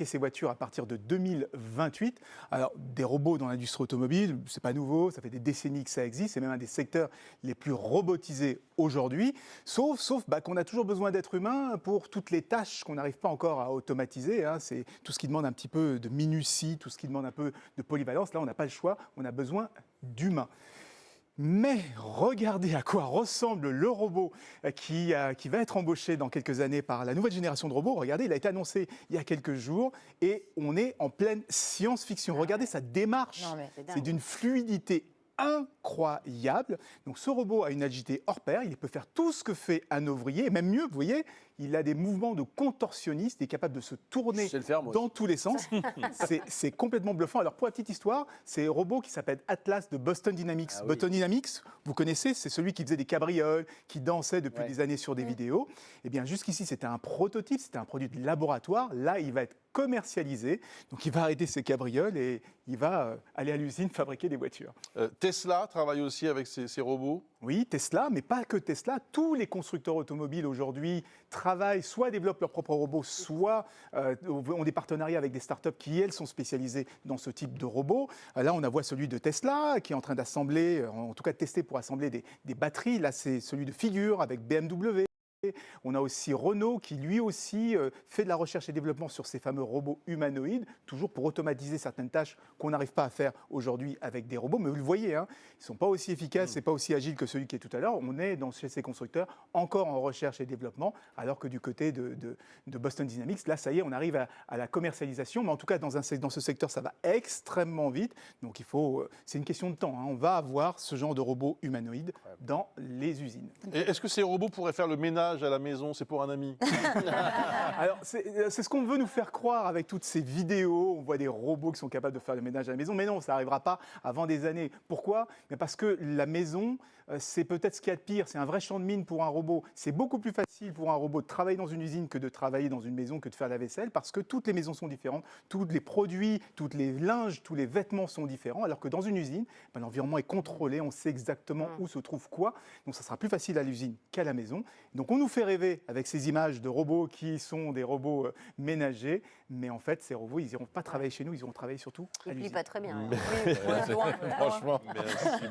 ces voitures à partir de 2028. Alors, des robots dans l'industrie automobile, c'est pas nouveau, ça fait des décennies que ça existe, c'est même un des secteurs les plus robotisés aujourd'hui, sauf qu'on a toujours besoin d'êtres humains pour toutes les tâches qu'on n'arrive pas encore à automatiser, hein. C'est tout ce qui demande un petit peu de minutie, tout ce qui demande un peu de polyvalence. Là, on n'a pas le choix, on a besoin d'humains. Mais regardez à quoi ressemble le robot qui va être embauché dans quelques années par la nouvelle génération de robots. Regardez, il a été annoncé il y a quelques jours et on est en pleine science-fiction. Regardez sa démarche, c'est d'une fluidité incroyable. Donc ce robot a une agilité hors pair, il peut faire tout ce que fait un ouvrier, et même mieux, vous voyez, il a des mouvements de contorsionniste, il est capable de se tourner dans tous les sens. C'est complètement bluffant. Alors pour la petite histoire, c'est un robot qui s'appelle Atlas de Boston Dynamics. Ah, oui. Boston Dynamics, vous connaissez, c'est celui qui faisait des cabrioles, qui dansait depuis des années sur des vidéos. Eh bien jusqu'ici, c'était un prototype, c'était un produit de laboratoire. Là, il va être commercialisé. Donc il va arrêter ses cabrioles et il va aller à l'usine fabriquer des voitures. Tesla travaille aussi avec ces robots? Oui, Tesla, mais pas que Tesla. Tous les constructeurs automobiles aujourd'hui travaillent, soit développent leurs propres robots, soit ont des partenariats avec des startups qui, elles, sont spécialisées dans ce type de robots. Là, on voit celui de Tesla qui est en train d'assembler, en tout cas de tester pour assembler des batteries. Là, c'est celui de Figure avec BMW. On a aussi Renault qui lui aussi fait de la recherche et développement sur ces fameux robots humanoïdes, toujours pour automatiser certaines tâches qu'on n'arrive pas à faire aujourd'hui avec des robots. Mais vous le voyez, hein, ils ne sont pas aussi efficaces et pas aussi agiles que celui qui est tout à l'heure. On est chez ces constructeurs encore en recherche et développement, alors que du côté de Boston Dynamics, là ça y est, on arrive à la commercialisation. Mais en tout cas, dans ce secteur, ça va extrêmement vite. Donc c'est une question de temps, hein. On va avoir ce genre de robots humanoïdes dans les usines. Est-ce que ces robots pourraient faire le ménage à la maison? C'est pour un ami. Alors, c'est ce qu'on veut nous faire croire avec toutes ces vidéos. On voit des robots qui sont capables de faire le ménage à la maison. Mais non, ça n'arrivera pas avant des années. Pourquoi? Parce que la maison, c'est peut-être ce qu'il y a de pire. C'est un vrai champ de mine pour un robot. C'est beaucoup plus facile pour un robot de travailler dans une usine que de travailler dans une maison, que de faire la vaisselle, parce que toutes les maisons sont différentes. Tous les produits, tous les linges, tous les vêtements sont différents. Alors que dans une usine, l'environnement est contrôlé. On sait exactement où se trouve quoi. Donc, ça sera plus facile à l'usine qu'à la maison. Donc, on nous fait rêver avec ces images de robots qui sont des robots ménagers, mais en fait, ces robots, ils n'iront pas travailler chez nous, ils iront travailler surtout à l'usine. Ils plient pas très bien. Franchement, merci.